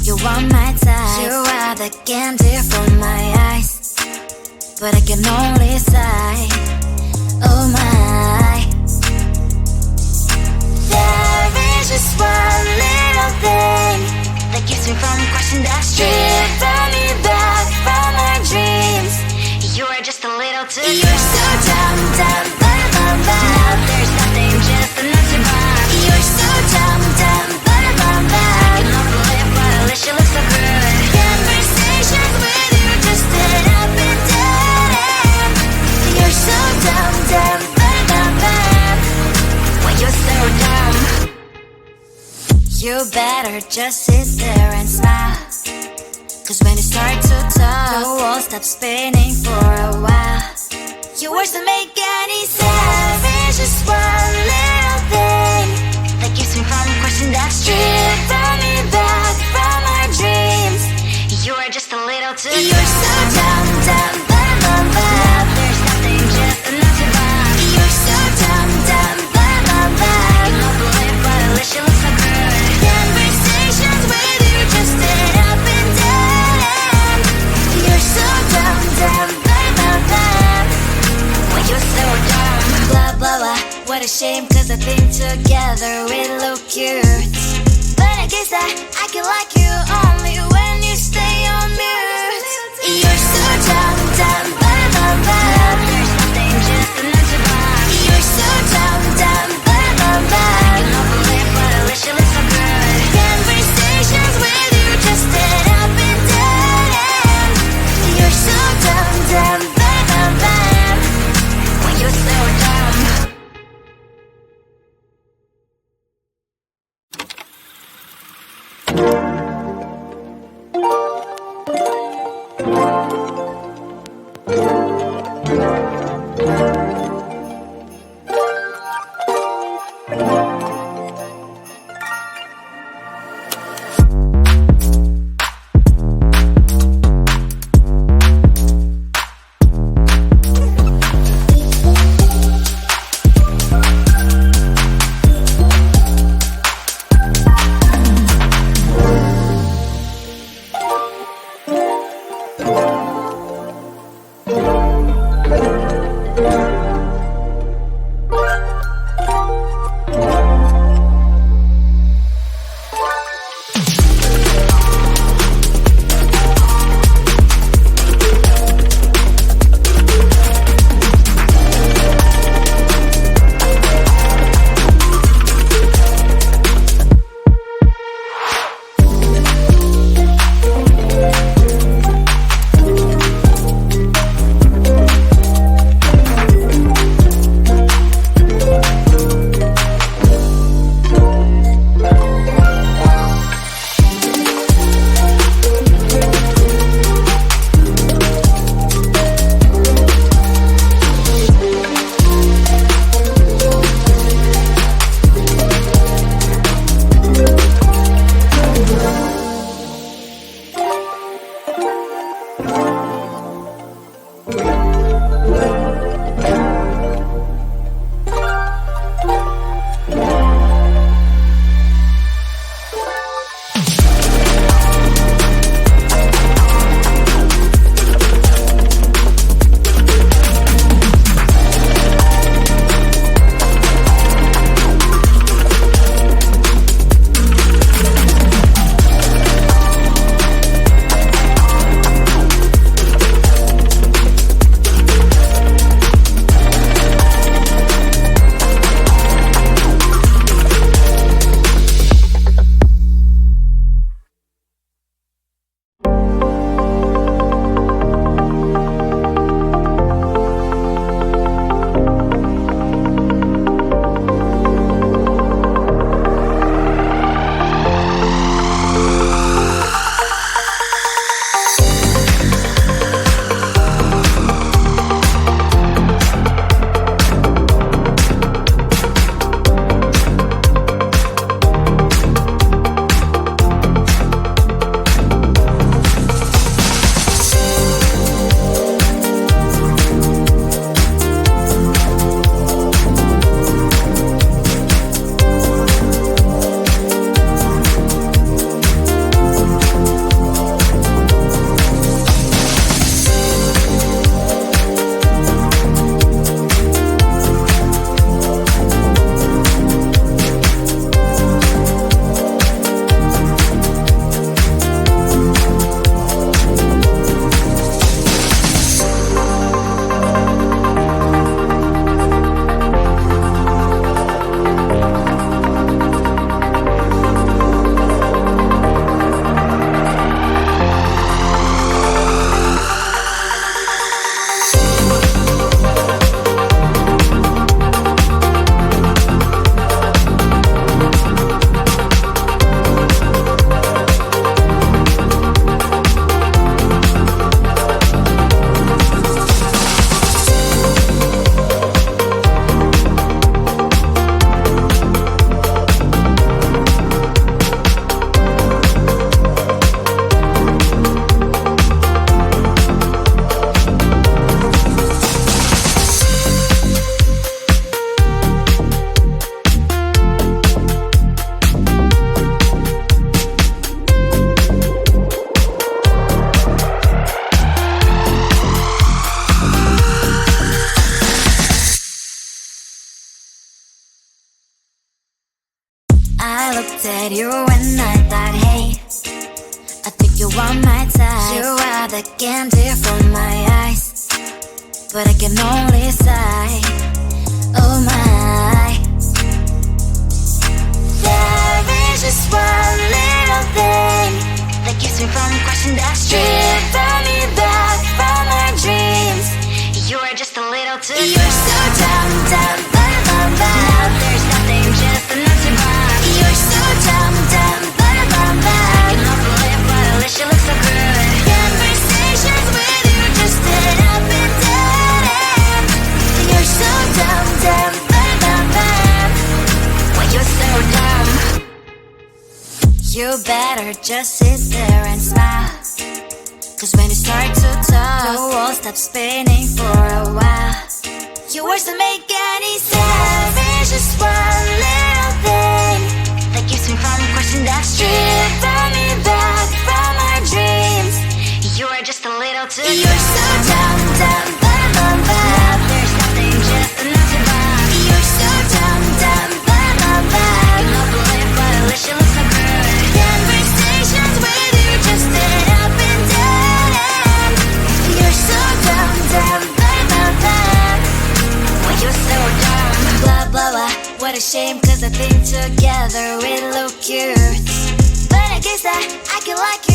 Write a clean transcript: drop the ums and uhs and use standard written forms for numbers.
You want my type. You are the candy from my eyes, but I can only sigh. Oh my. There is just one little thing that keeps me from crossing that street. Driven me back from my dreams. You are just a little too close. You're so dumb, dumb, dumb, dumb, dumb. Now there's nothing, just enough to buy. You're so dumb, dumb, dumb, dumb, dumb. I cannot believe, but at least you look so good. Conversations with you just end up in dead end. You're so dumb, dumb, dumb, dumb, dumb. Why you're so dumb? You better just sit there and smile, 'cause when you start to talk, the world stops spinning for a while. Your words don't make any sense. There's just one little thing that keeps me from crossing that street. Driven me back from my dreams. You are just a little too close. You're so dumb, dumb, dumb, dumb, dumb. Now there's nothing, just enough to buy. You're so dumb, dumb, dumb, dumb, dumb. I cannot believe, but at least you look so good. Conversations with you just end up in dead end. You're so dumb, dumb, dumb, dumb, dumb. Why you're so dumb? Blah, blah, blah. What a shame, 'cause I think together we look cute. But I guess I can like you only when you stay on mute. You're so dumb, dumb, dumb, dumb, dumb. There's nothing, just enough to buy. You're so dumb, dumb, dumb, dumb, dumb. I cannot believe, but at least you look so good. Conversations with you just end up in dead end. You're so dumb, dumb, dumb, dumb, dumb. Why you're so dumb? at you and I thought, hey, I think you want my type. You are the candy from my eyes, but I can only sigh, oh my. There is just one little thing that keeps me from crossing that street. Stripping me back from my dreams. You are just a little too close. You're so dumb, dumb, bum, now there's nothing, just enough to bomb. You're so dumb, dumb, bum, I can offer lip, but at least you look so good. Conversations with you just end up in dead end. You're so dumb, dumb, bum, why you're so dumb. You better just sit there and smile, 'cause when you start to talk, the world stops spinning for a while. Your words don't make any sense. There's just one little thing that keeps me from crossing that street. Stripping me back from my dreams. You are just a little too close. You're so dumb, dumb, now there's nothing, just enough to bomb. You're so dumb, dumb, I can offer lip, but at least you look so good. Conversations with you just end up in dead end. You're so dumb, dumb, why you're so dumb. Blah, blah, blah, what a shame, 'cause I think together we look cute. But I guess I can like